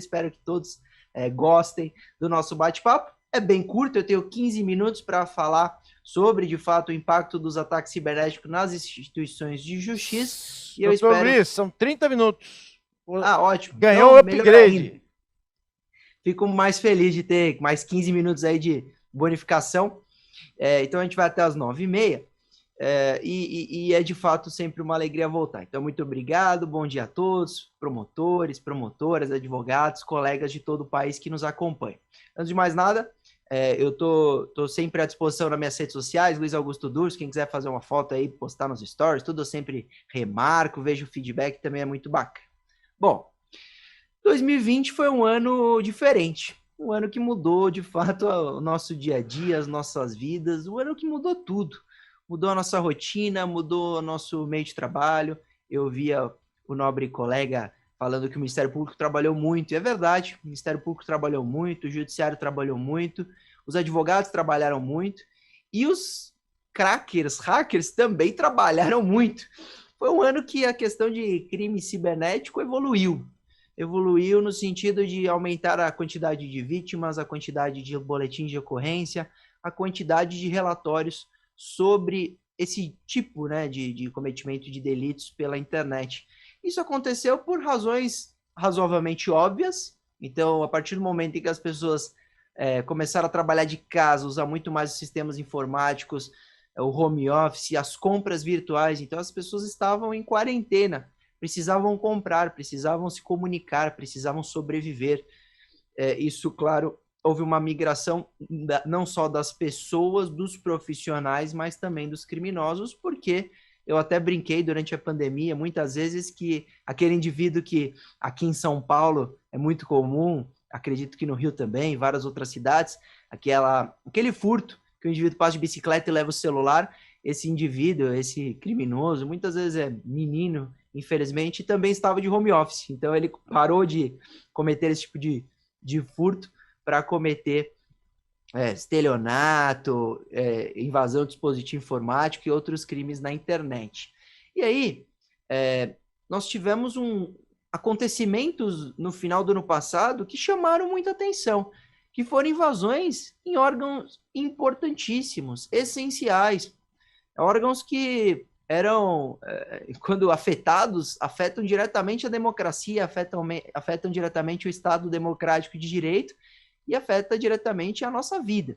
espero que todos gostem do nosso bate-papo. É bem curto, eu tenho 15 minutos para falar sobre, de fato, o impacto dos ataques cibernéticos nas instituições de justiça. E eu Doutor espero... Luiz, são 30 minutos. Ótimo. Ganhou o Então, melhor ainda. upgrade. Fico mais feliz de ter mais 15 minutos aí de bonificação. Então, a gente vai até as 9h30. E é de fato sempre uma alegria voltar. Então, muito obrigado, bom dia a todos, promotores, promotoras, advogados, colegas de todo o país que nos acompanham. Antes de mais nada, eu tô sempre à disposição nas minhas redes sociais, Luiz Augusto Durso, quem quiser fazer uma foto aí, postar nos stories, tudo eu sempre remarco, vejo o feedback, também é muito bacana. Bom, 2020 foi um ano diferente, um ano que mudou de fato o nosso dia a dia, as nossas vidas, um ano que mudou tudo. Mudou a nossa rotina, mudou o nosso meio de trabalho. Eu via o nobre colega falando que o Ministério Público trabalhou muito, e é verdade, o Ministério Público trabalhou muito, o Judiciário trabalhou muito, os advogados trabalharam muito, e os hackers também trabalharam muito. Foi um ano que a questão de crime cibernético evoluiu no sentido de aumentar a quantidade de vítimas, a quantidade de boletins de ocorrência, a quantidade de relatórios sobre esse tipo, né, de cometimento de delitos pela internet. Isso aconteceu por razões razoavelmente óbvias. Então, a partir do momento em que as pessoas começaram a trabalhar de casa, usar muito mais os sistemas informáticos, o home office, as compras virtuais, então as pessoas estavam em quarentena, precisavam comprar, precisavam se comunicar, precisavam sobreviver. Isso, claro, houve uma migração não só das pessoas, dos profissionais, mas também dos criminosos, porque eu até brinquei durante a pandemia, muitas vezes, que aquele indivíduo que aqui em São Paulo é muito comum, acredito que no Rio também, em várias outras cidades, aquele furto, que o indivíduo passa de bicicleta e leva o celular, esse indivíduo, esse criminoso, muitas vezes é menino, infelizmente, também estava de home office, então ele parou de cometer esse tipo de furto para cometer estelionato, invasão de dispositivo informático e outros crimes na internet. E aí, nós tivemos acontecimentos no final do ano passado que chamaram muita atenção, que foram invasões em órgãos importantíssimos, essenciais, órgãos que eram, quando afetados, afetam diretamente a democracia, afetam diretamente o Estado democrático de direito e afeta diretamente a nossa vida.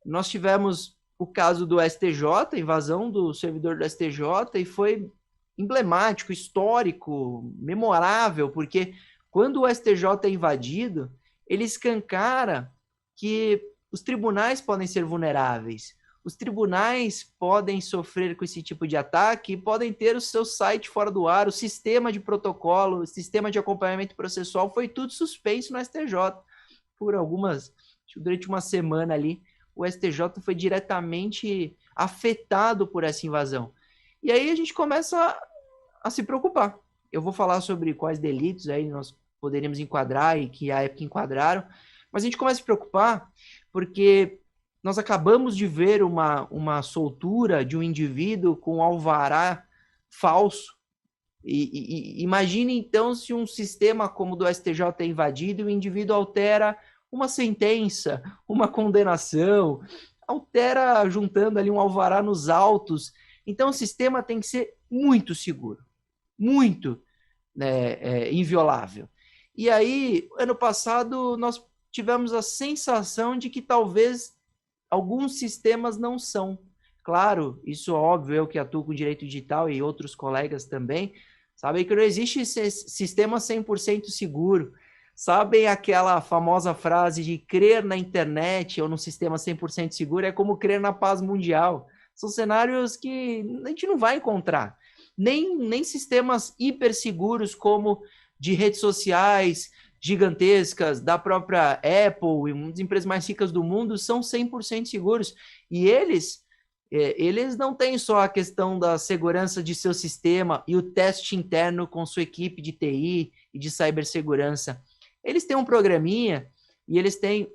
Nós tivemos o caso do STJ, a invasão do servidor do STJ, e foi emblemático, histórico, memorável, porque quando o STJ é invadido, ele escancara que os tribunais podem ser vulneráveis, os tribunais podem sofrer com esse tipo de ataque e podem ter o seu site fora do ar, o sistema de protocolo, o sistema de acompanhamento processual foi tudo suspenso no STJ. Durante uma semana ali, o STJ foi diretamente afetado por essa invasão. E aí a gente começa a se preocupar. Eu vou falar sobre quais delitos aí nós poderíamos enquadrar e que a época enquadraram, mas a gente começa a se preocupar porque nós acabamos de ver uma soltura de um indivíduo com alvará falso. Imagine, então, se um sistema como o do STJ é invadido e o indivíduo altera uma sentença, uma condenação, altera juntando ali um alvará nos autos. Então, o sistema tem que ser muito seguro, muito inviolável. E aí, ano passado, nós tivemos a sensação de que talvez alguns sistemas não são. Claro, isso é óbvio, eu que atuo com direito digital e outros colegas também, sabem que não existe sistema 100% seguro. Sabem aquela famosa frase de crer na internet ou num sistema 100% seguro é como crer na paz mundial. São cenários que a gente não vai encontrar. Nem sistemas hiperseguros como de redes sociais gigantescas, da própria Apple e uma das empresas mais ricas do mundo são 100% seguros. E eles não têm só a questão da segurança de seu sistema e o teste interno com sua equipe de TI e de cibersegurança. Eles têm um programinha e eles têm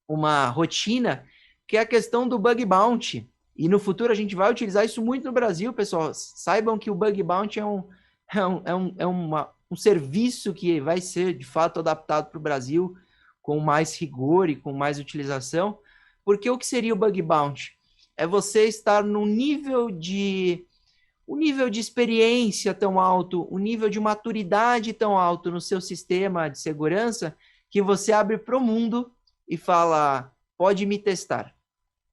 uma rotina que é a questão do bug bounty. E no futuro a gente vai utilizar isso muito no Brasil, pessoal. Saibam que o bug bounty é um um serviço que vai ser, de fato, adaptado para o Brasil com mais rigor e com mais utilização, porque o que seria o bug bounty? É você estar num nível de um nível de experiência tão alto, um nível de maturidade tão alto no seu sistema de segurança, que você abre para o mundo e fala, pode me testar,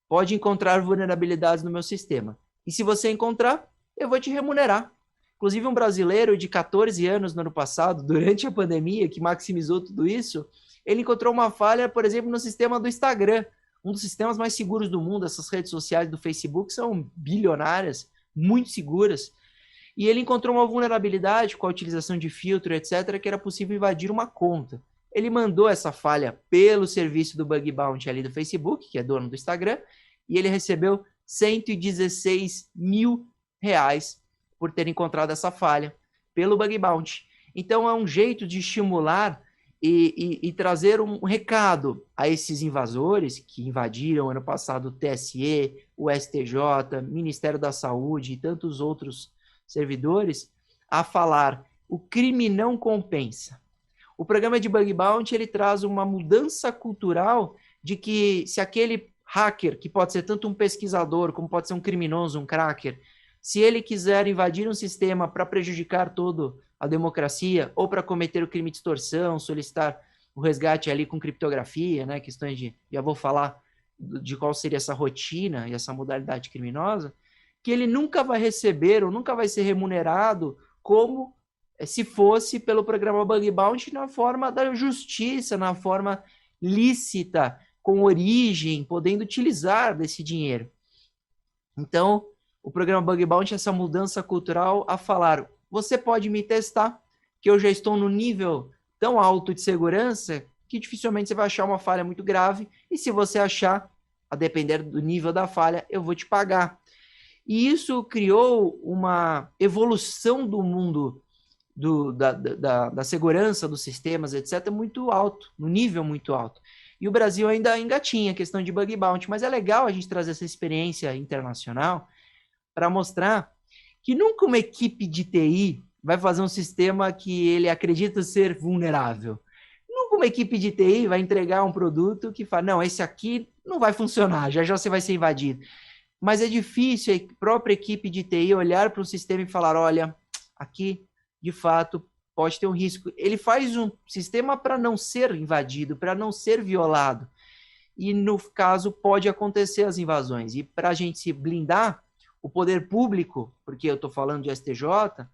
pode encontrar vulnerabilidades no meu sistema. E se você encontrar, eu vou te remunerar. Inclusive, um brasileiro de 14 anos no ano passado, durante a pandemia, que maximizou tudo isso, ele encontrou uma falha, por exemplo, no sistema do Instagram, um dos sistemas mais seguros do mundo. Essas redes sociais do Facebook são bilionárias, muito seguras. E ele encontrou uma vulnerabilidade com a utilização de filtro, etc., que era possível invadir uma conta. Ele mandou essa falha pelo serviço do Bug Bounty ali do Facebook, que é dono do Instagram, e ele recebeu 116 mil reais por ter encontrado essa falha pelo Bug Bounty. Então é um jeito de estimular e trazer um recado a esses invasores que invadiram ano passado o TSE, o STJ, Ministério da Saúde e tantos outros servidores, a falar: o crime não compensa. O programa de Bug Bounty, ele traz uma mudança cultural de que se aquele hacker, que pode ser tanto um pesquisador como pode ser um criminoso, um cracker, se ele quiser invadir um sistema para prejudicar toda a democracia ou para cometer o crime de extorsão, solicitar o resgate ali com criptografia, né, questões de, já vou falar de qual seria essa rotina e essa modalidade criminosa, que ele nunca vai receber ou nunca vai ser remunerado como se fosse pelo programa Bug Bounty na forma da justiça, na forma lícita, com origem, podendo utilizar desse dinheiro. Então, o programa Bug Bounty é essa mudança cultural a falar: você pode me testar, que eu já estou no nível tão alto de segurança que dificilmente você vai achar uma falha muito grave, e se você achar, a depender do nível da falha, eu vou te pagar. E isso criou uma evolução do mundo da segurança dos sistemas, etc., muito alto, no nível muito alto. E o Brasil ainda engatinha a questão de Bug Bounty, mas é legal a gente trazer essa experiência internacional para mostrar que nunca uma equipe de TI vai fazer um sistema que ele acredita ser vulnerável. Nunca uma equipe de TI vai entregar um produto que fala, não, esse aqui não vai funcionar, já já você vai ser invadido. Mas é difícil a própria equipe de TI olhar para o sistema e falar, olha, aqui, de fato, pode ter um risco. Ele faz um sistema para não ser invadido, para não ser violado. E, no caso, pode acontecer as invasões. E para a gente se blindar, o poder público, porque eu estou falando de STJ,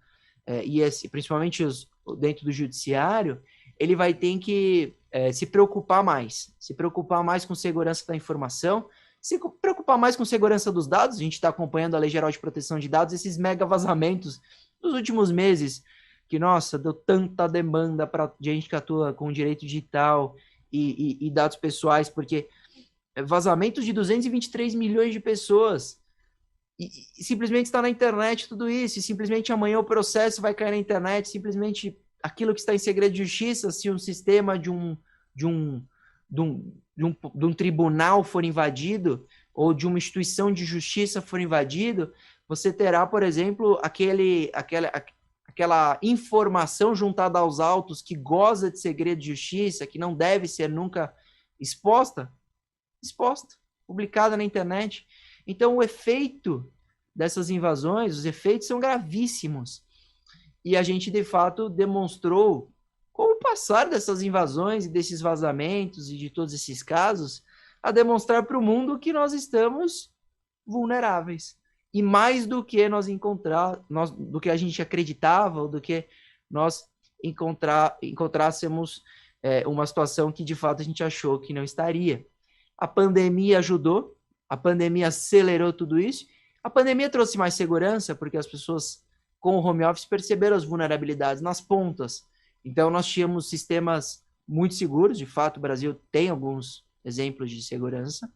e principalmente dentro do judiciário, ele vai ter que se preocupar mais com segurança da informação, se preocupar mais com segurança dos dados. A gente está acompanhando a Lei Geral de Proteção de Dados, esses mega vazamentos dos últimos meses, que, nossa, deu tanta demanda para gente que atua com direito digital e dados pessoais, porque vazamentos de 223 milhões de pessoas, e simplesmente está na internet tudo isso, e simplesmente amanhã o processo vai cair na internet, simplesmente aquilo que está em segredo de justiça, se um sistema de um tribunal for invadido, ou de uma instituição de justiça for invadido, você terá, por exemplo, aquela informação juntada aos autos que goza de segredo de justiça, que não deve ser nunca exposta, publicada na internet. Então, o efeito dessas invasões, os efeitos são gravíssimos. E a gente, de fato, demonstrou, com o passar dessas invasões e desses vazamentos e de todos esses casos, a demonstrar para o mundo que nós estamos vulneráveis. E mais do que do que a gente acreditava, ou do que nós encontrássemos uma situação que, de fato, a gente achou que não estaria. A pandemia ajudou, a pandemia acelerou tudo isso. A pandemia trouxe mais segurança, porque as pessoas, com o home office, perceberam as vulnerabilidades nas pontas. Então, nós tínhamos sistemas muito seguros. De fato, o Brasil tem alguns exemplos de segurança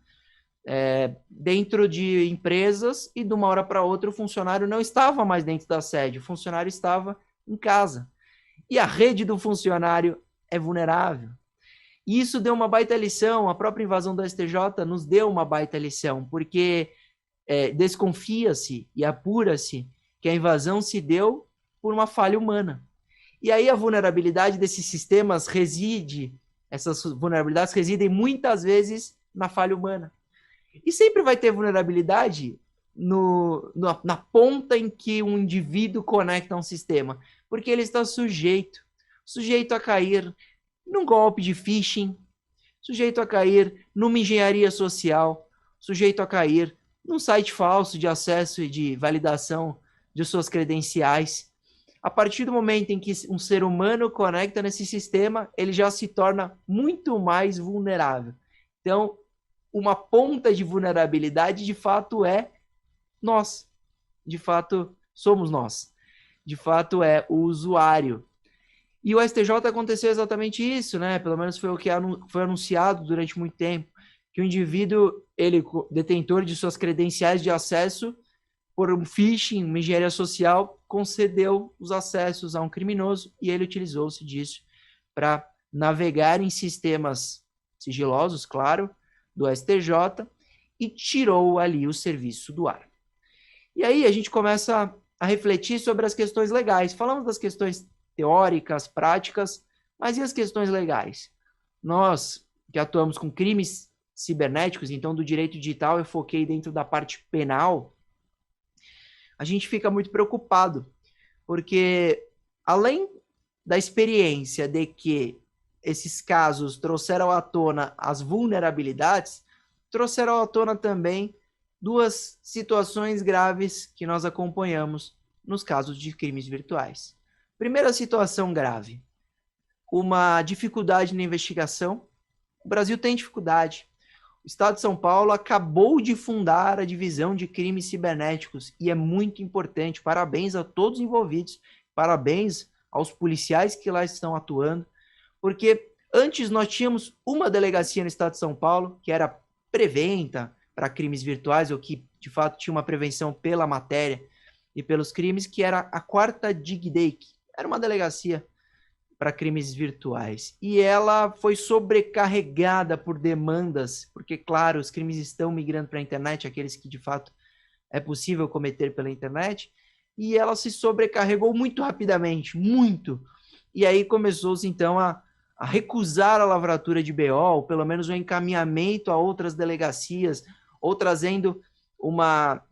dentro de empresas, e de uma hora para outra o funcionário não estava mais dentro da sede, o funcionário estava em casa. E a rede do funcionário é vulnerável. E isso deu uma baita lição. A própria invasão do STJ nos deu uma baita lição, porque desconfia-se e apura-se que a invasão se deu por uma falha humana. E aí a vulnerabilidade desses sistemas essas vulnerabilidades residem muitas vezes na falha humana. E sempre vai ter vulnerabilidade na ponta em que um indivíduo conecta a um sistema, porque ele está sujeito a cair num golpe de phishing, sujeito a cair numa engenharia social, sujeito a cair num site falso de acesso e de validação de suas credenciais. A partir do momento em que um ser humano conecta nesse sistema, ele já se torna muito mais vulnerável. Então, uma ponta de vulnerabilidade, de fato, é nós. De fato, somos nós. De fato, é o usuário. E o STJ aconteceu exatamente isso, né? Pelo menos foi o que foi anunciado durante muito tempo, que o indivíduo, ele, detentor de suas credenciais de acesso, por um phishing, uma engenharia social, concedeu os acessos a um criminoso e ele utilizou-se disso para navegar em sistemas sigilosos, claro, do STJ e tirou ali o serviço do ar. E aí a gente começa a refletir sobre as questões legais. Falamos das questões teóricas, práticas, mas e as questões legais? Nós que atuamos com crimes cibernéticos, então do direito digital eu foquei dentro da parte penal, a gente fica muito preocupado, porque além da experiência de que esses casos trouxeram à tona as vulnerabilidades, trouxeram à tona também duas situações graves que nós acompanhamos nos casos de crimes virtuais. Primeira situação grave, uma dificuldade na investigação. O Brasil tem dificuldade. O Estado de São Paulo acabou de fundar a divisão de crimes cibernéticos e é muito importante. Parabéns a todos os envolvidos, parabéns aos policiais que lá estão atuando, porque antes nós tínhamos uma delegacia no Estado de São Paulo, que era preventa para crimes virtuais, ou que de fato tinha uma prevenção pela matéria e pelos crimes, que era a 4ª DIGDEIC. Era uma delegacia para crimes virtuais. E ela foi sobrecarregada por demandas, porque, claro, os crimes estão migrando para a internet, aqueles que de fato é possível cometer pela internet, e ela se sobrecarregou muito rapidamente, muito. E aí começou-se, então, a recusar a lavratura de BO, ou pelo menos o encaminhamento a outras delegacias, ou trazendo uma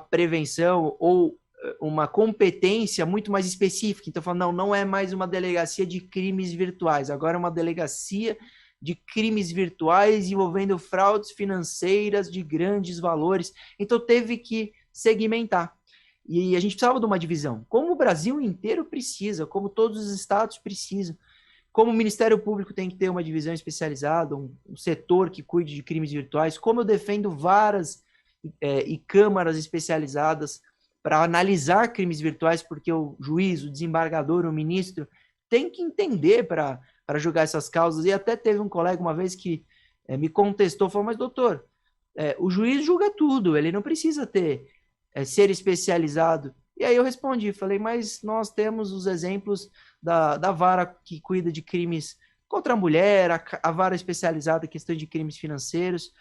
prevenção ou uma competência muito mais específica. Então, falando, não é mais uma delegacia de crimes virtuais, agora é uma delegacia de crimes virtuais envolvendo fraudes financeiras de grandes valores. Então, teve que segmentar. E a gente precisava de uma divisão, como o Brasil inteiro precisa, como todos os estados precisam, como o Ministério Público tem que ter uma divisão especializada, um setor que cuide de crimes virtuais, como eu defendo varas e câmaras especializadas para analisar crimes virtuais, porque o juiz, o desembargador, o ministro tem que entender para julgar essas causas. E até teve um colega uma vez que me contestou, falou, mas doutor, o juiz julga tudo, ele não precisa ser especializado. E aí eu respondi, falei, mas nós temos os exemplos da vara que cuida de crimes contra a mulher, a vara especializada em questão de crimes financeiros,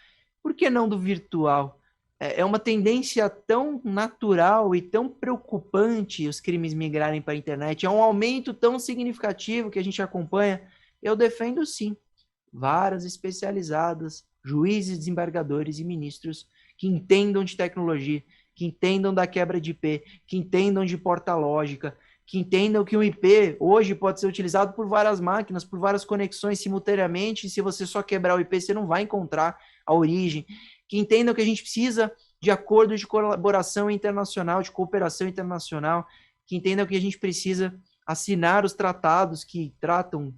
por que não do virtual? É uma tendência tão natural e tão preocupante os crimes migrarem para a internet, é um aumento tão significativo que a gente acompanha. Eu defendo sim, varas especializadas, juízes, desembargadores e ministros que entendam de tecnologia, que entendam da quebra de IP, que entendam de porta lógica, que entendam que o IP hoje pode ser utilizado por várias máquinas, por várias conexões simultaneamente, e se você só quebrar o IP, você não vai encontrar a origem, que entendam que a gente precisa de acordos de colaboração internacional, de cooperação internacional, que entendam que a gente precisa assinar os tratados que tratam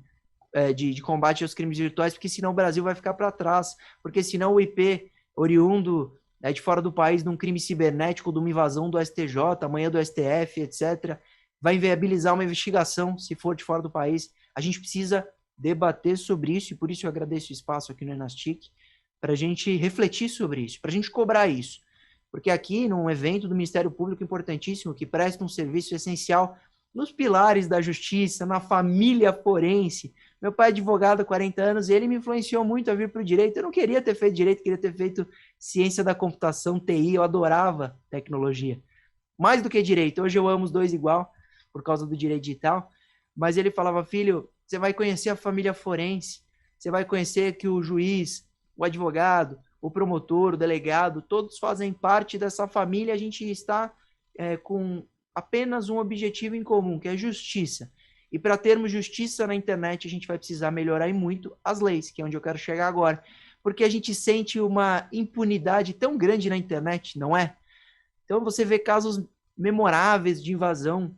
de combate aos crimes virtuais, porque senão o Brasil vai ficar para trás, porque senão o IP oriundo de fora do país, num crime cibernético, de uma invasão do STJ, amanhã do STF, etc., vai inviabilizar uma investigação se for de fora do país. A gente precisa debater sobre isso, e por isso eu agradeço o espaço aqui no Enastic, para a gente refletir sobre isso, para a gente cobrar isso. Porque aqui, num evento do Ministério Público importantíssimo, que presta um serviço essencial nos pilares da justiça, na família forense. Meu pai é advogado há 40 anos e ele me influenciou muito a vir para o direito. Eu não queria ter feito direito, queria ter feito ciência da computação, TI, eu adorava tecnologia. Mais do que direito, hoje eu amo os dois igual, por causa do direito digital, mas ele falava, filho, você vai conhecer a família forense, você vai conhecer que o juiz, o advogado, o promotor, o delegado, todos fazem parte dessa família, a gente está com apenas um objetivo em comum, que é justiça. E para termos justiça na internet, a gente vai precisar melhorar e muito as leis, que é onde eu quero chegar agora. Porque a gente sente uma impunidade tão grande na internet, não é? Então você vê casos memoráveis de invasão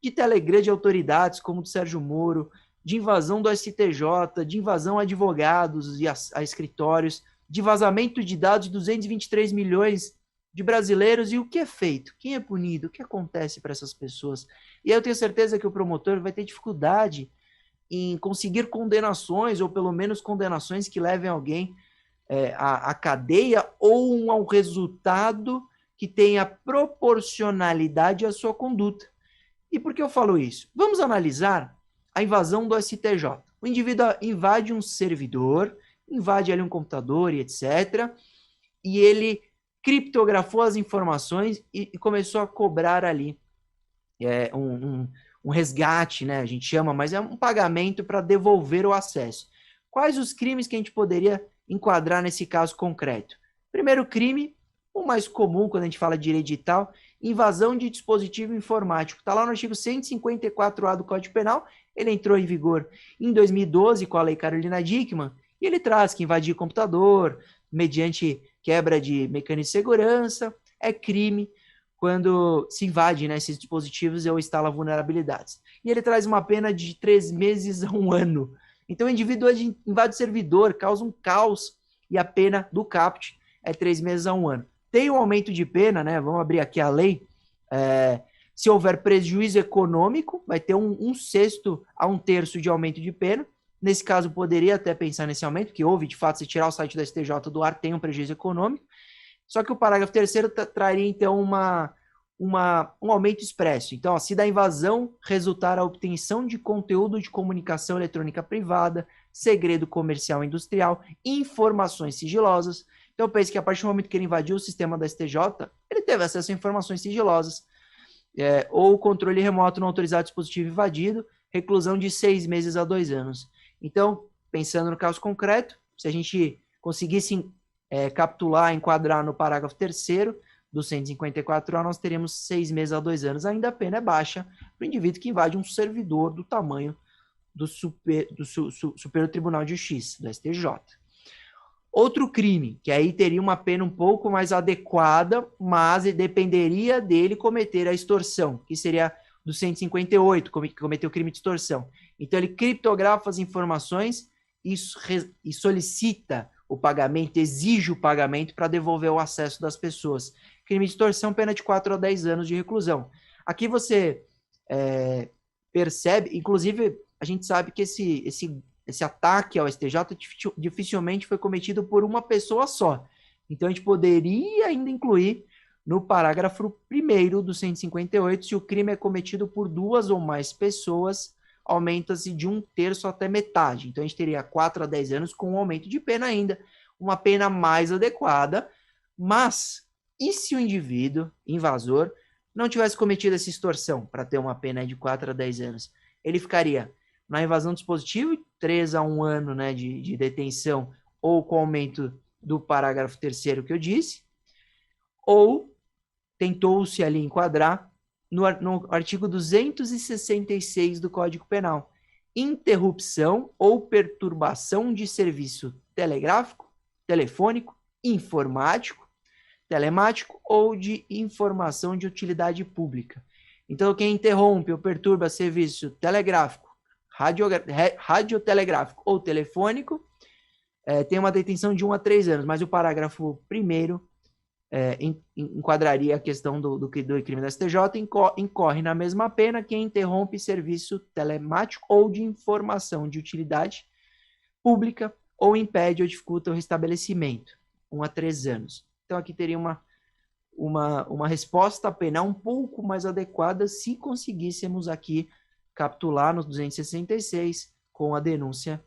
de Telegram de autoridades, como do Sérgio Moro, de invasão do STJ, de invasão a advogados e a escritórios, de vazamento de dados de 223 milhões de brasileiros. E o que é feito? Quem é punido? O que acontece para essas pessoas? E aí eu tenho certeza que o promotor vai ter dificuldade em conseguir condenações, ou pelo menos condenações que levem alguém à cadeia ou ao resultado que tenha proporcionalidade à sua conduta. E por que eu falo isso? Vamos analisar a invasão do STJ. O indivíduo invade um servidor, invade ali um computador e etc. E ele criptografou as informações e começou a cobrar ali um resgate, né? A gente chama, mas é um pagamento para devolver o acesso. Quais os crimes que a gente poderia enquadrar nesse caso concreto? Primeiro crime, o mais comum quando a gente fala de direito digital, invasão de dispositivo informático. Está lá no artigo 154A do Código Penal, ele entrou em vigor em 2012 com a Lei Carolina Dickmann, e ele traz que invadir computador, mediante quebra de mecanismo de segurança, é crime quando se invade, né, esses dispositivos ou instala vulnerabilidades. E ele traz uma pena de 3 meses a 1 ano. Então o indivíduo invade o servidor, causa um caos, e a pena do CAPT é 3 meses a 1 ano. Tem um aumento de pena, né? Vamos abrir aqui a lei. Se houver prejuízo econômico, vai ter um sexto a 1/3 de aumento de pena. Nesse caso, poderia até pensar nesse aumento, que houve, de fato, se tirar o site da STJ do ar, tem um prejuízo econômico. Só que o parágrafo 3º traria, então, um aumento expresso. Então, se da invasão resultar a obtenção de conteúdo de comunicação eletrônica privada, segredo comercial e industrial, informações sigilosas. Então, eu penso que a partir do momento que ele invadiu o sistema da STJ, ele teve acesso a informações sigilosas, ou controle remoto não autorizado do dispositivo invadido, reclusão de 6 meses a 2 anos. Então, pensando no caso concreto, se a gente conseguisse capitular, enquadrar no parágrafo 3º do 154A, nós teríamos 6 meses a 2 anos. Ainda a pena é baixa para o indivíduo que invade um servidor do tamanho do Superior Tribunal de Justiça, do STJ. Outro crime, que aí teria uma pena um pouco mais adequada, mas dependeria dele cometer a extorsão, que seria do 158, que cometeu o crime de extorsão. Então, ele criptografa as informações e solicita o pagamento, exige o pagamento para devolver o acesso das pessoas. Crime de extorsão, pena de 4 a 10 anos de reclusão. Aqui você percebe, inclusive, a gente sabe que esse ataque ao STJ dificilmente foi cometido por uma pessoa só. Então, a gente poderia ainda incluir no parágrafo 1º do 158, se o crime é cometido por 2 ou mais pessoas, aumenta-se de 1/3 até metade. Então, a gente teria 4 a 10 anos com um aumento de pena ainda, uma pena mais adequada. Mas, e se o indivíduo, invasor, não tivesse cometido essa extorsão para ter uma pena de 4 a 10 anos? Ele ficaria na invasão do dispositivo, 3 a 1 ano, né, de detenção, ou com aumento do parágrafo 3º que eu disse, ou tentou-se ali enquadrar no artigo 266 do Código Penal, interrupção ou perturbação de serviço telegráfico, telefônico, informático, telemático ou de informação de utilidade pública. Então, quem interrompe ou perturba serviço telegráfico, radiotelegráfico ou telefônico, tem uma detenção de 1 a 3 anos, mas o parágrafo 1º enquadraria a questão do crime da STJ, incorre na mesma pena quem interrompe serviço telemático ou de informação de utilidade pública ou impede ou dificulta o restabelecimento, 1 a 3 anos. Então, aqui teria uma resposta penal um pouco mais adequada se conseguíssemos aqui capitular no 266 com a denúncia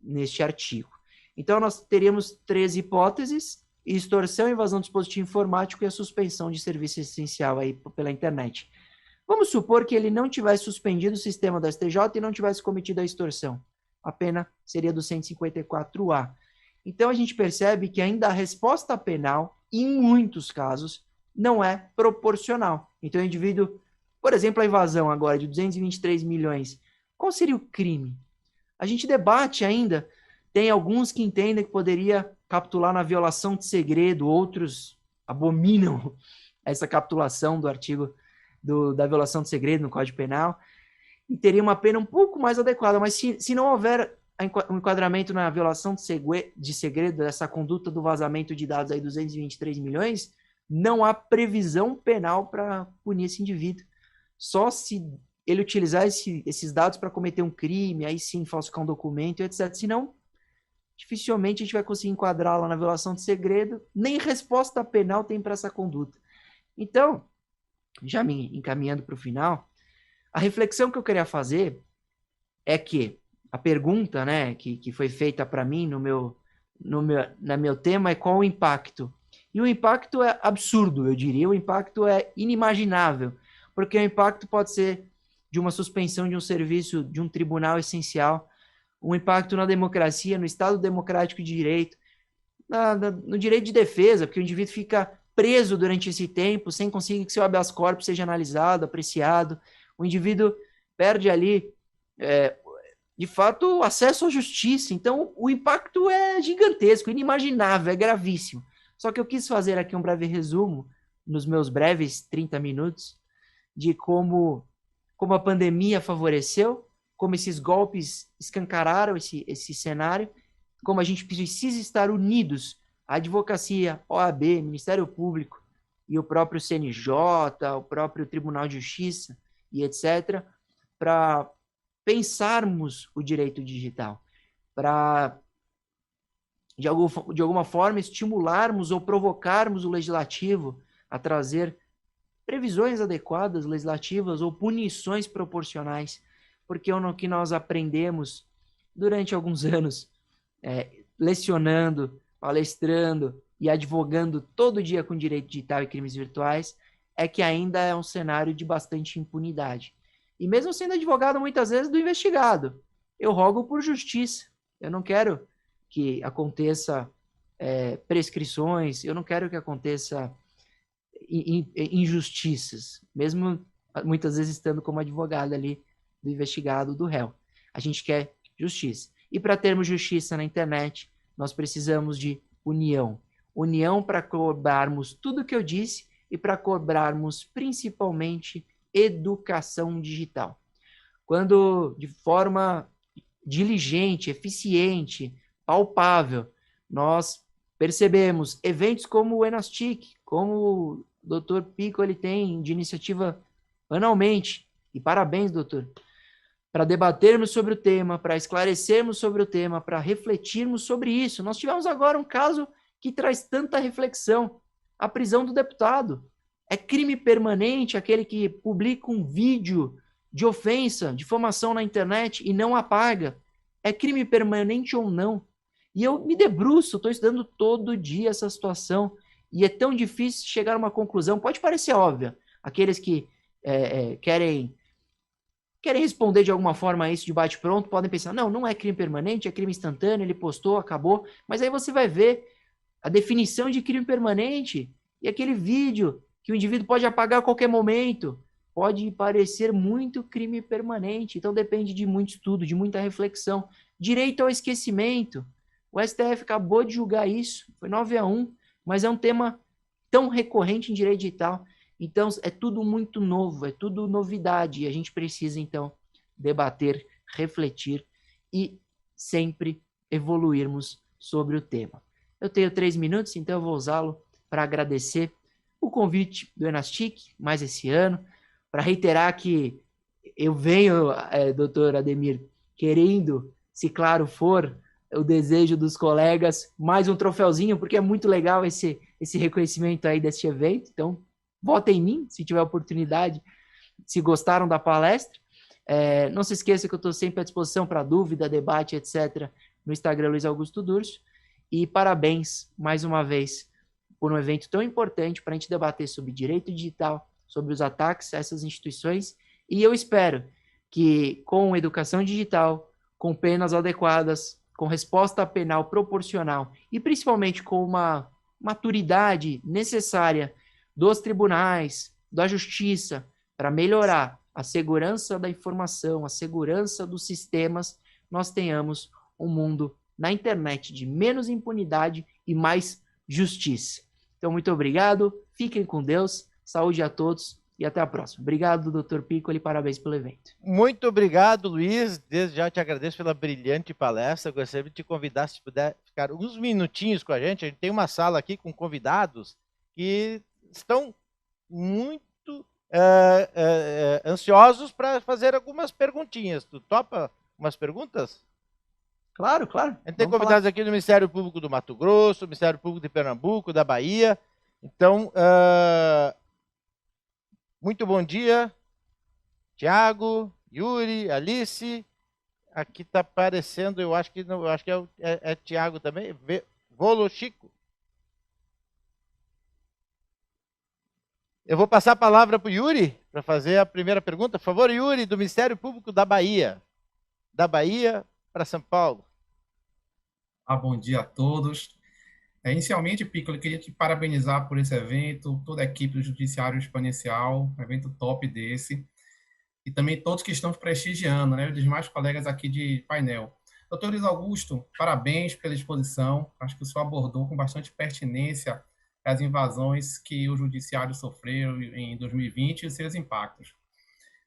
neste artigo. Então, nós teríamos 3 hipóteses: extorsão, invasão do dispositivo informático e a suspensão de serviço essencial aí pela internet. Vamos supor que ele não tivesse suspendido o sistema do STJ e não tivesse cometido a extorsão. A pena seria do 154A. Então, a gente percebe que ainda a resposta penal, em muitos casos, não é proporcional. Então, o indivíduo, por exemplo, a invasão agora de 223 milhões, qual seria o crime? A gente debate ainda, tem alguns que entendem que poderia capitular na violação de segredo, outros abominam essa capitulação do artigo da violação de segredo no Código Penal, e teria uma pena um pouco mais adequada, mas se não houver um enquadramento na violação de segredo, dessa conduta do vazamento de dados aí, 223 milhões, não há previsão penal para punir esse indivíduo. Só se ele utilizar esses dados para cometer um crime, aí sim falsificar um documento, etc. Senão, dificilmente a gente vai conseguir enquadrá-la na violação de segredo, nem resposta penal tem para essa conduta. Então, já me encaminhando para o final, a reflexão que eu queria fazer é que a pergunta, né, que foi feita para mim no meu tema é qual o impacto. E o impacto é absurdo, eu diria, o impacto é inimaginável, porque o impacto pode ser de uma suspensão de um serviço de um tribunal essencial, um impacto na democracia, no Estado democrático de direito, no direito de defesa, porque o indivíduo fica preso durante esse tempo, sem conseguir que seu habeas corpus seja analisado, apreciado, o indivíduo perde ali, de fato, o acesso à justiça. Então, o impacto é gigantesco, inimaginável, é gravíssimo. Só que eu quis fazer aqui um breve resumo, nos meus breves 30 minutos, de como a pandemia favoreceu, como esses golpes escancararam esse cenário, como a gente precisa estar unidos, a advocacia, OAB, Ministério Público e o próprio CNJ, o próprio Tribunal de Justiça e etc., para pensarmos o direito digital, para, de alguma forma, estimularmos ou provocarmos o legislativo a trazer previsões adequadas, legislativas ou punições proporcionais, porque o que nós aprendemos durante alguns anos, lecionando, palestrando e advogando todo dia com direito digital e crimes virtuais, é que ainda é um cenário de bastante impunidade. E mesmo sendo advogado, muitas vezes, do investigado, eu rogo por justiça. Eu não quero que aconteça prescrições, eu não quero que aconteça injustiças, mesmo muitas vezes estando como advogado ali do investigado, do réu. A gente quer justiça. E para termos justiça na internet, nós precisamos de união. União para cobrarmos tudo o que eu disse e para cobrarmos principalmente educação digital. Quando de forma diligente, eficiente, palpável, nós percebemos eventos como o Enastic, como o Dr. Pico ele tem de iniciativa anualmente, e parabéns, doutor, para debatermos sobre o tema, para esclarecermos sobre o tema, para refletirmos sobre isso. Nós tivemos agora um caso que traz tanta reflexão, a prisão do deputado. É crime permanente aquele que publica um vídeo de ofensa, difamação na internet e não apaga? É crime permanente ou não? E eu me debruço, estou estudando todo dia essa situação, e é tão difícil chegar a uma conclusão. Pode parecer óbvia, aqueles que querem responder de alguma forma a isso de bate-pronto, podem pensar, não é crime permanente, é crime instantâneo, ele postou, acabou. Mas aí você vai ver a definição de crime permanente e aquele vídeo que o indivíduo pode apagar a qualquer momento. Pode parecer muito crime permanente. Então depende de muito estudo, de muita reflexão. Direito ao esquecimento. O STF acabou de julgar isso, foi 9-1, mas é um tema tão recorrente em direito digital. Então, é tudo muito novo, é tudo novidade, e a gente precisa, então, debater, refletir e sempre evoluirmos sobre o tema. Eu tenho 3 minutos, então eu vou usá-lo para agradecer o convite do Enastic, mais esse ano, para reiterar que eu venho, doutor Ademir, querendo, se claro for, o desejo dos colegas, mais um troféuzinho, porque é muito legal esse reconhecimento aí desse evento, então votem em mim, se tiver oportunidade, se gostaram da palestra. Não se esqueça que eu estou sempre à disposição para dúvida, debate, etc., no Instagram Luiz Augusto Durso. E parabéns, mais uma vez, por um evento tão importante para a gente debater sobre direito digital, sobre os ataques a essas instituições, e eu espero que com educação digital, com penas adequadas, com resposta penal proporcional e principalmente com uma maturidade necessária dos tribunais, da justiça, para melhorar a segurança da informação, a segurança dos sistemas, nós tenhamos um mundo na internet de menos impunidade e mais justiça. Então, muito obrigado, fiquem com Deus, saúde a todos e até a próxima. Obrigado, Dr. Piccoli, parabéns pelo evento. Muito obrigado, Luiz. Desde já te agradeço pela brilhante palestra. Gostaria de te convidar, se puder, ficar uns minutinhos com a gente. A gente tem uma sala aqui com convidados que estão muito ansiosos para fazer algumas perguntinhas. Tu topa umas perguntas? Claro, claro. A gente tem convidados aqui do Ministério Público do Mato Grosso, do Ministério Público de Pernambuco, da Bahia. Então, muito bom dia, Tiago, Yuri, Alice. Aqui está aparecendo, eu acho que é Tiago também, Volo Chico. Eu vou passar a palavra para o Yuri para fazer a primeira pergunta. Por favor, Yuri, do Ministério Público da Bahia. Da Bahia para São Paulo. Bom dia a todos. Inicialmente, Piccolo, eu queria te parabenizar por esse evento, toda a equipe do Judiciário Exponencial, um evento top desse, e também todos que estão prestigiando, né, os demais colegas aqui de painel. Doutor Luiz Augusto, parabéns pela exposição, acho que o senhor abordou com bastante pertinência as invasões que o Judiciário sofreu em 2020 e os seus impactos.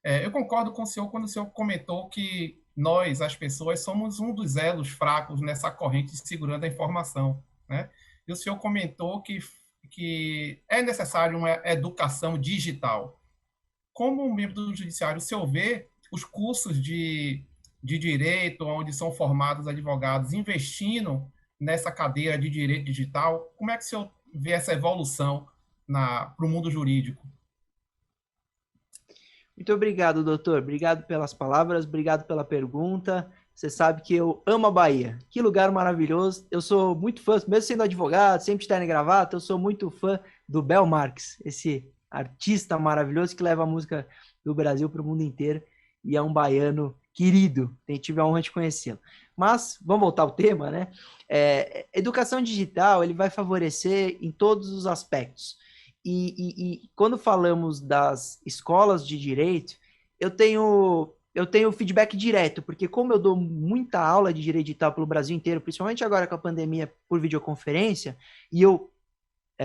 Eu concordo com o senhor quando o senhor comentou que nós, as pessoas, somos um dos elos fracos nessa corrente segurando a informação, né? E o senhor comentou que é necessário uma educação digital. Como membro do Judiciário, o senhor vê os cursos de direito, onde são formados advogados, investindo nessa cadeira de direito digital? Como é que o senhor vê essa evolução para o mundo jurídico? Muito obrigado, doutor. Obrigado pelas palavras, obrigado pela pergunta. Você sabe que eu amo a Bahia. Que lugar maravilhoso. Eu sou muito fã, mesmo sendo advogado, sempre de terno e gravata, eu sou muito fã do Bel Marques, esse artista maravilhoso que leva a música do Brasil para o mundo inteiro e é um baiano querido. Tive a honra de conhecê-lo. Mas, vamos voltar ao tema, né? Educação digital, ele vai favorecer em todos os aspectos. E quando falamos das escolas de direito, eu tenho feedback direto, porque como eu dou muita aula de direito digital pelo Brasil inteiro, principalmente agora com a pandemia por videoconferência, e eu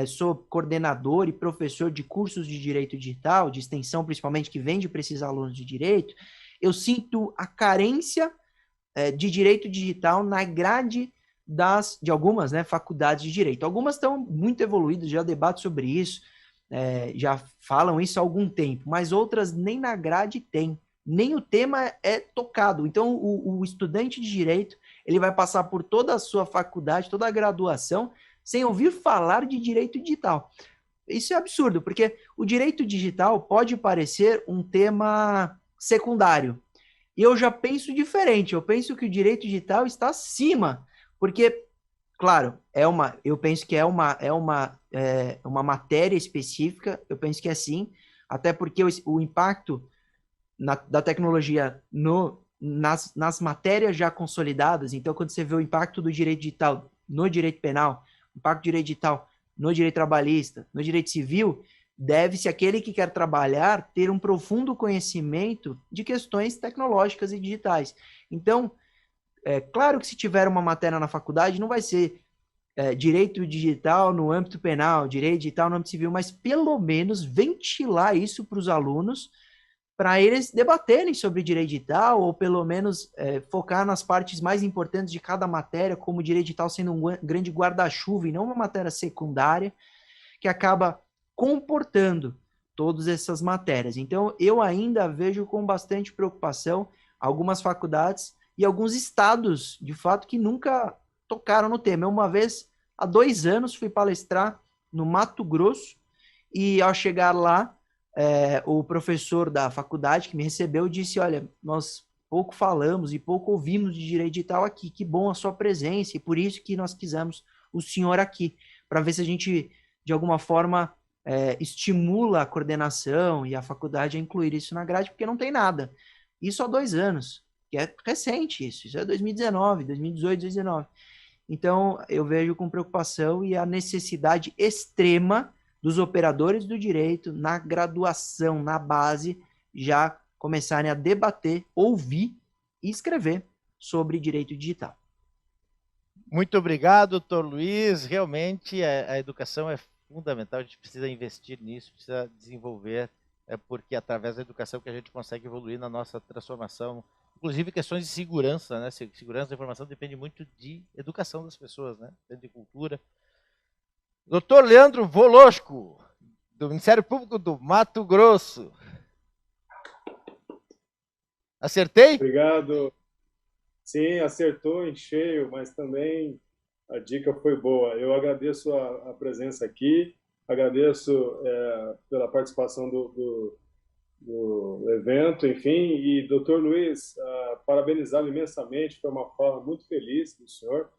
sou coordenador e professor de cursos de direito digital, de extensão principalmente, que vende para esses alunos de direito, eu sinto a carência de direito digital na grade de algumas, né, faculdades de direito. Algumas estão muito evoluídas, já debatem sobre isso, já falam isso há algum tempo, mas outras nem na grade tem, nem o tema é tocado. Então, o estudante de direito, ele vai passar por toda a sua faculdade, toda a graduação, sem ouvir falar de direito digital. Isso é absurdo, porque o direito digital pode parecer um tema secundário. E eu já penso diferente, eu penso que o direito digital está acima, porque, claro, eu penso que é uma matéria específica, eu penso que é sim, até porque o impacto da tecnologia nas matérias já consolidadas, então quando você vê o impacto do direito digital no direito penal, o impacto do direito digital no direito trabalhista, no direito civil, deve-se aquele que quer trabalhar ter um profundo conhecimento de questões tecnológicas e digitais. Então, claro que se tiver uma matéria na faculdade, não vai ser direito digital no âmbito penal, direito digital no âmbito civil, mas pelo menos ventilar isso para os alunos, para eles debaterem sobre direito digital, ou pelo menos focar nas partes mais importantes de cada matéria, como o direito digital sendo um grande guarda-chuva e não uma matéria secundária, que acaba comportando todas essas matérias. Então, eu ainda vejo com bastante preocupação algumas faculdades e alguns estados, de fato, que nunca tocaram no tema. Eu, uma vez, há 2 anos, fui palestrar no Mato Grosso e, ao chegar lá, o professor da faculdade que me recebeu disse, olha, nós pouco falamos e pouco ouvimos de direito digital aqui, que bom a sua presença e por isso que nós quisemos o senhor aqui, para ver se a gente, de alguma forma, estimula a coordenação e a faculdade a incluir isso na grade, porque não tem nada. Isso há 2 anos, que é recente isso é 2019, 2018, 2019. Então, eu vejo com preocupação e a necessidade extrema dos operadores do direito, na graduação, na base, já começarem a debater, ouvir e escrever sobre direito digital. Muito obrigado, doutor Luiz. Realmente a educação é fundamental, a gente precisa investir nisso, precisa desenvolver, porque é através da educação que a gente consegue evoluir na nossa transformação. Inclusive questões de segurança, né? Segurança da informação depende muito de educação das pessoas, né? De cultura. Doutor Leandro Volosco, do Ministério Público do Mato Grosso. Acertei? Obrigado. Sim, acertou em cheio, mas também a dica foi boa. Eu agradeço a presença aqui, agradeço pela participação do evento, enfim, e doutor Luiz, parabenizá-lo imensamente, foi uma fala muito feliz do senhor.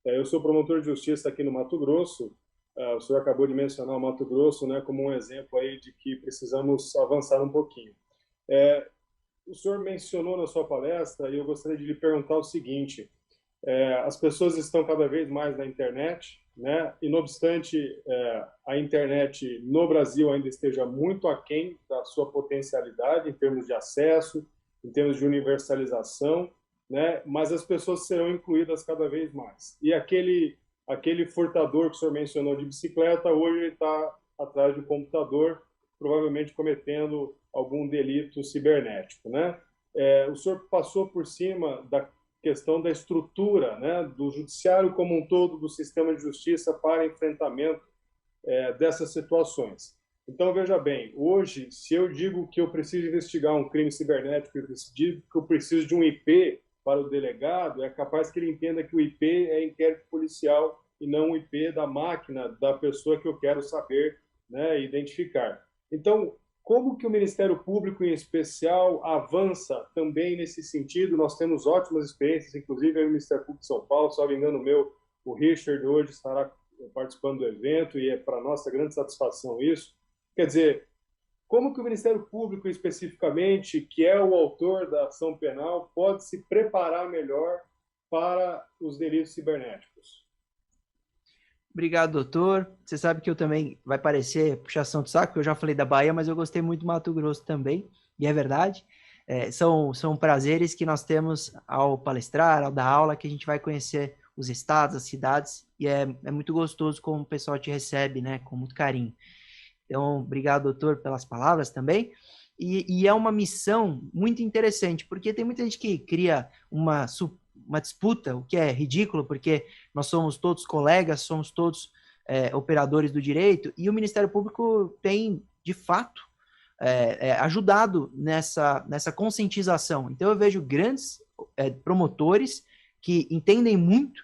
Eu sou promotor de justiça aqui no Mato Grosso, o senhor acabou de mencionar o Mato Grosso, né, como um exemplo aí de que precisamos avançar um pouquinho. O senhor mencionou na sua palestra, e eu gostaria de lhe perguntar o seguinte: as pessoas estão cada vez mais na internet, né? E, não obstante, a internet no Brasil ainda esteja muito aquém da sua potencialidade em termos de acesso, em termos de universalização, né? Mas as pessoas serão incluídas cada vez mais. E aquele furtador que o senhor mencionou de bicicleta, hoje ele está atrás do computador, provavelmente cometendo algum delito cibernético, né? O senhor passou por cima da questão da estrutura, né, do judiciário como um todo, do sistema de justiça para enfrentamento dessas situações. Então, veja bem, hoje, se eu digo que eu preciso investigar um crime cibernético, que eu preciso de um IP para o delegado, é capaz que ele entenda que o IP é inquérito policial e não o IP da máquina, da pessoa que eu quero saber, né, identificar. Então, como que o Ministério Público, em especial, avança também nesse sentido? Nós temos ótimas experiências, inclusive no Ministério Público de São Paulo, salvo engano o Richard hoje estará participando do evento e é para nossa grande satisfação isso. Quer dizer, como que o Ministério Público, especificamente, que é o autor da ação penal, pode se preparar melhor para os delitos cibernéticos? Obrigado, doutor. Você sabe que eu também, vai parecer puxação de saco, porque eu já falei da Bahia, mas eu gostei muito do Mato Grosso também, e é verdade. São prazeres que nós temos ao palestrar, ao dar aula, que a gente vai conhecer os estados, as cidades, e é muito gostoso como o pessoal te recebe, né, com muito carinho. Então, obrigado, doutor, pelas palavras também. E é uma missão muito interessante, porque tem muita gente que cria uma disputa, o que é ridículo, porque nós somos todos colegas, somos todos operadores do direito, e o Ministério Público tem, de fato, ajudado nessa conscientização. Então, eu vejo grandes promotores que entendem muito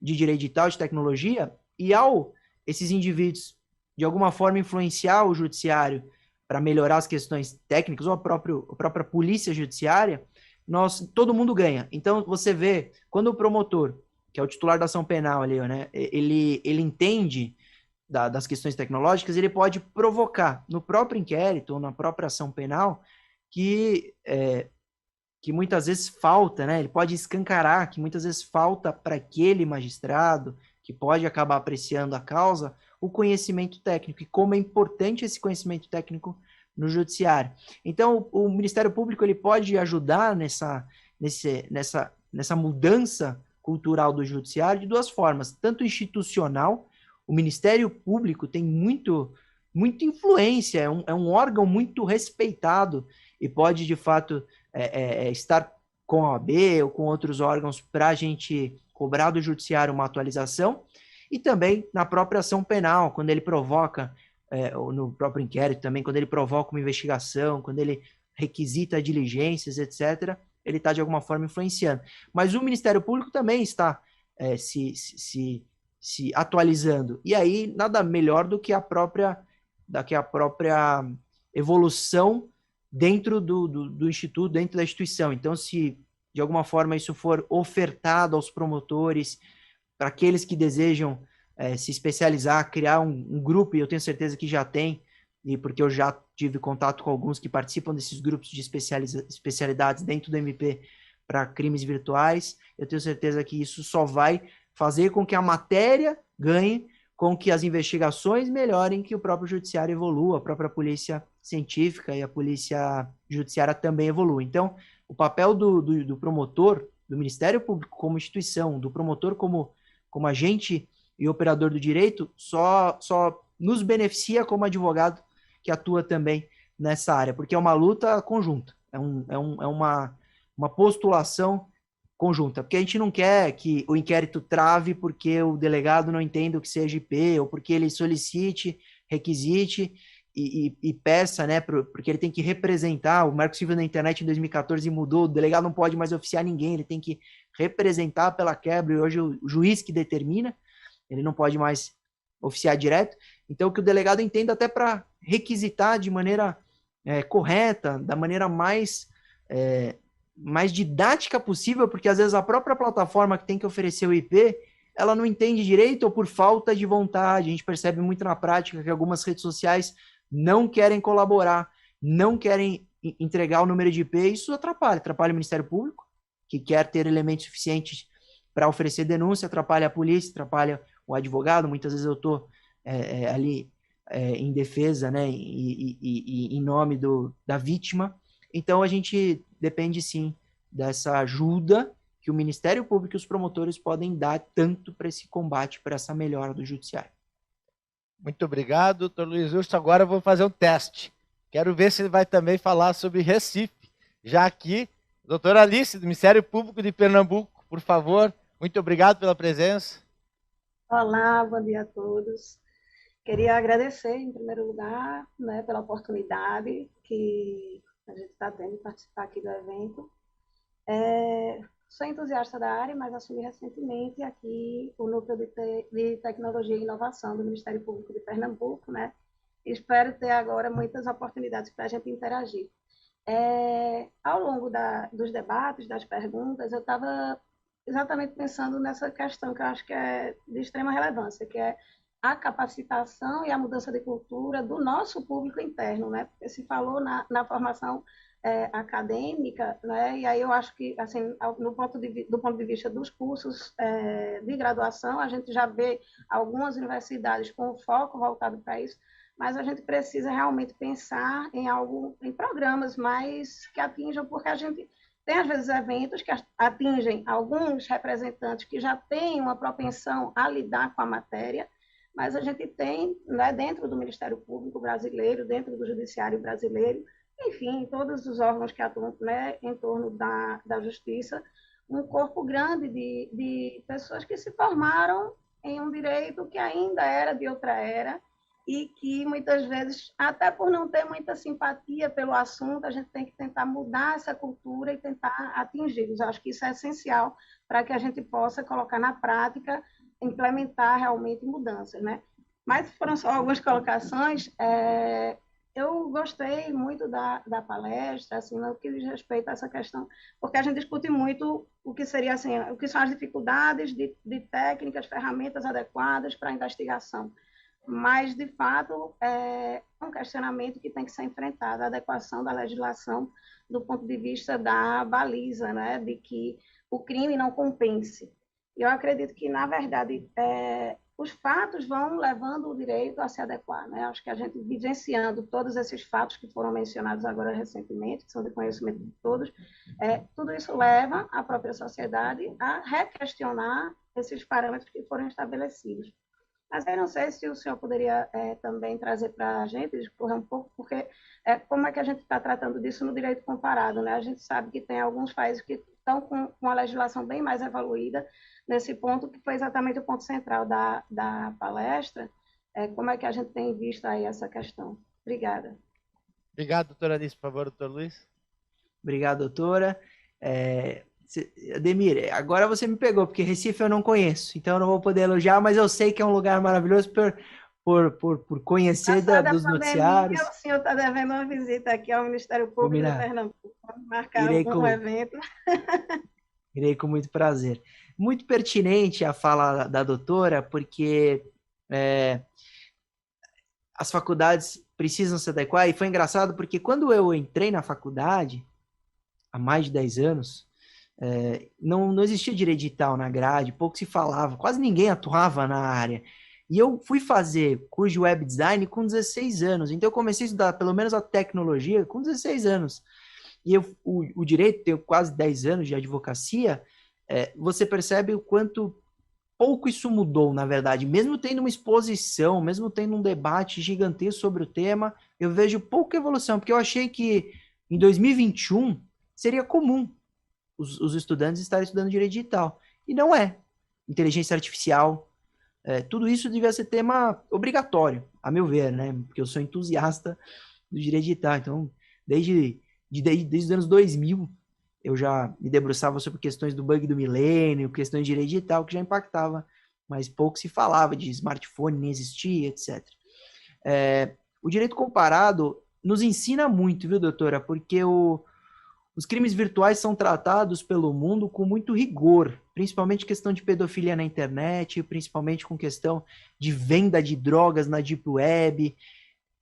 de direito digital, de tecnologia, e ao esses indivíduos, de alguma forma, influenciar o judiciário para melhorar as questões técnicas, ou a própria polícia judiciária, todo mundo ganha. Então, você vê, quando o promotor, que é o titular da ação penal ali, né, ele entende das questões tecnológicas, ele pode provocar no próprio inquérito ou na própria ação penal que muitas vezes falta, né? Ele pode escancarar que muitas vezes falta para aquele magistrado que pode acabar apreciando a causa o conhecimento técnico e como é importante esse conhecimento técnico no judiciário. Então, o Ministério Público ele pode ajudar nessa mudança cultural do judiciário de 2 formas, tanto institucional, o Ministério Público tem muita influência, é um órgão muito respeitado e pode, de fato, estar com a OAB ou com outros órgãos para a gente cobrar do judiciário uma atualização, e também na própria ação penal, quando ele provoca, no próprio inquérito também, quando ele provoca uma investigação, quando ele requisita diligências, etc., ele está de alguma forma influenciando. Mas o Ministério Público também está se atualizando. E aí, nada melhor do que a própria evolução dentro do instituto, dentro da instituição. Então, se de alguma forma isso for ofertado aos promotores, para aqueles que desejam se especializar, criar um grupo, e eu tenho certeza que já tem, e porque eu já tive contato com alguns que participam desses grupos de especialidades dentro do MP para crimes virtuais, eu tenho certeza que isso só vai fazer com que a matéria ganhe, com que as investigações melhorem, que o próprio judiciário evolua, a própria polícia científica e a polícia judiciária também evolua. Então, o papel do promotor, do Ministério Público como instituição, do promotor como agente e operador do direito, só nos beneficia como advogado que atua também nessa área, porque é uma luta conjunta, é uma postulação conjunta, porque a gente não quer que o inquérito trave porque o delegado não entenda o que seja IP, ou porque ele solicite, requisite e peça, né, porque ele tem que representar, o Marco Civil na internet em 2014 mudou, o delegado não pode mais oficiar ninguém, ele tem que representar pela quebra, e hoje o juiz que determina, ele não pode mais oficiar direto, então que o delegado entenda até para requisitar de maneira correta, da maneira mais didática possível, porque às vezes a própria plataforma que tem que oferecer o IP, ela não entende direito ou por falta de vontade. A gente percebe muito na prática que algumas redes sociais não querem colaborar, não querem entregar o número de IP, isso atrapalha o Ministério Público, que quer ter elementos suficientes para oferecer denúncia, atrapalha a polícia, atrapalha o advogado, muitas vezes eu estou ali em defesa, né, e em nome da vítima. Então, a gente depende, sim, dessa ajuda que o Ministério Público e os promotores podem dar tanto para esse combate, para essa melhora do judiciário. Muito obrigado, doutor Luiz Urso. Agora eu vou fazer um teste. Quero ver se ele vai também falar sobre Recife. Já aqui, doutora Alice, do Ministério Público de Pernambuco, por favor. Muito obrigado pela presença. Olá, bom dia a todos. Queria agradecer, em primeiro lugar, né, pela oportunidade que a gente está tendo de participar aqui do evento. Sou entusiasta da área, mas assumi recentemente aqui o Núcleo de Tecnologia e Inovação do Ministério Público de Pernambuco, né? Espero ter agora muitas oportunidades para a gente interagir. Ao longo dos debates, das perguntas, eu estava exatamente pensando nessa questão que eu acho que é de extrema relevância, que é a capacitação e a mudança de cultura do nosso público interno, né? Porque se falou na formação acadêmica, né? E aí eu acho que, assim, do ponto de vista dos cursos de graduação, a gente já vê algumas universidades com foco voltado para isso, mas a gente precisa realmente pensar em programas mais que atinjam, porque a gente tem, às vezes, eventos que atingem alguns representantes que já têm uma propensão a lidar com a matéria, mas a gente tem, né, dentro do Ministério Público brasileiro, dentro do Judiciário brasileiro, enfim, todos os órgãos que atuam, né, em torno da justiça, um corpo grande de pessoas que se formaram em um direito que ainda era de outra era e que, muitas vezes, até por não ter muita simpatia pelo assunto, a gente tem que tentar mudar essa cultura e tentar atingi-los. Acho que isso é essencial para que a gente possa colocar na prática, implementar realmente mudanças, né? Mas foram só algumas colocações. Eu gostei muito da palestra, assim, no que diz respeito a essa questão, porque a gente discute muito o que seria, assim, o que são as dificuldades de técnicas, ferramentas adequadas para a investigação. Mas, de fato, é um questionamento que tem que ser enfrentado, a adequação da legislação do ponto de vista da baliza, né, de que o crime não compense. Eu acredito que, na verdade, os fatos vão levando o direito a se adequar, né? Acho que a gente, vivenciando todos esses fatos que foram mencionados agora recentemente, que são de conhecimento de todos, tudo isso leva a própria sociedade a requestionar esses parâmetros que foram estabelecidos. Mas eu não sei se o senhor poderia também trazer para a gente, discorrer um pouco, porque como é que a gente está tratando disso no direito comparado, né? A gente sabe que tem alguns países que estão com uma legislação bem mais evoluída nesse ponto, que foi exatamente o ponto central da palestra. Como é que a gente tem visto aí essa questão? Obrigada. Obrigado, doutora Alice. Por favor, doutor Luiz. Obrigado, doutora. Ademir, agora você me pegou, porque Recife eu não conheço, então eu não vou poder elogiar, mas eu sei que é um lugar maravilhoso por conhecer dos noticiários. O senhor está devendo uma visita aqui ao Ministério Público de Pernambuco. Vamos marcar um evento. Irei com muito prazer. muito pertinente a fala da doutora, porque as faculdades precisam se adequar, e foi engraçado porque quando eu entrei na faculdade, há mais de 10 anos, não existia direito digital na grade, pouco se falava, quase ninguém atuava na área. E eu fui fazer curso de web design com 16 anos, então eu comecei a estudar pelo menos a tecnologia com 16 anos. E o direito, tenho quase 10 anos de advocacia, você percebe o quanto pouco isso mudou, na verdade. Mesmo tendo uma exposição, mesmo tendo um debate gigantesco sobre o tema, eu vejo pouca evolução, porque eu achei que em 2021 seria comum os estudantes estarem estudando direito digital. E não é. Inteligência artificial, tudo isso devia ser tema obrigatório, a meu ver, né? Porque eu sou entusiasta do direito digital. Então, desde os anos 2000, eu já me debruçava sobre questões do bug do milênio, questões de direito digital, que já impactava, mas pouco se falava de smartphone, nem existia, etc. O direito comparado nos ensina muito, viu, doutora? Porque os crimes virtuais são tratados pelo mundo com muito rigor, principalmente questão de pedofilia na internet, principalmente com questão de venda de drogas na deep web,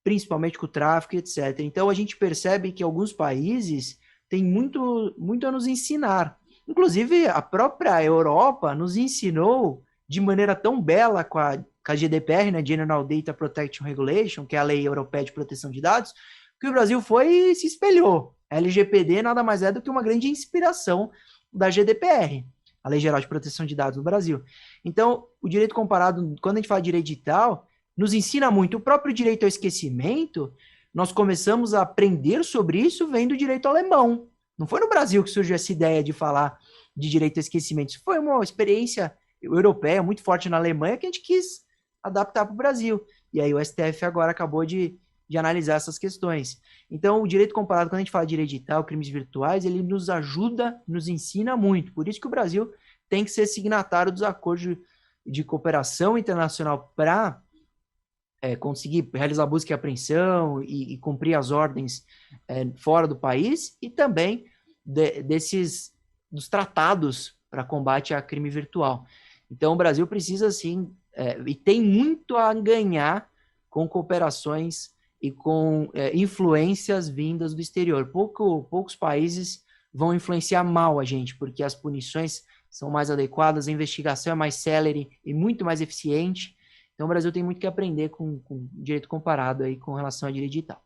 principalmente com o tráfico, etc. Então, a gente percebe que alguns países têm muito, muito a nos ensinar. Inclusive, a própria Europa nos ensinou de maneira tão bela com a GDPR, né, General Data Protection Regulation, que é a Lei Europeia de Proteção de Dados, que o Brasil foi e se espelhou. A LGPD nada mais é do que uma grande inspiração da GDPR, a Lei Geral de Proteção de Dados no Brasil. Então, o direito comparado, quando a gente fala de direito digital, nos ensina muito. O próprio direito ao esquecimento, nós começamos a aprender sobre isso vendo o direito alemão. Não foi no Brasil que surgiu essa ideia de falar de direito ao esquecimento. Isso foi uma experiência europeia muito forte na Alemanha que a gente quis adaptar para o Brasil. E aí o STF agora acabou de analisar essas questões. Então, o direito comparado, quando a gente fala de direito digital, crimes virtuais, ele nos ajuda, nos ensina muito. Por isso que o Brasil tem que ser signatário dos acordos de cooperação internacional para conseguir realizar busca e apreensão e cumprir as ordens fora do país, e também dos tratados para combate a crime virtual. Então, o Brasil precisa, sim, e tem muito a ganhar com cooperações e com influências vindas do exterior. Poucos países vão influenciar mal a gente, porque as punições são mais adequadas, a investigação é mais célere e muito mais eficiente. Então, o Brasil tem muito que aprender com direito comparado aí com relação ao direito digital.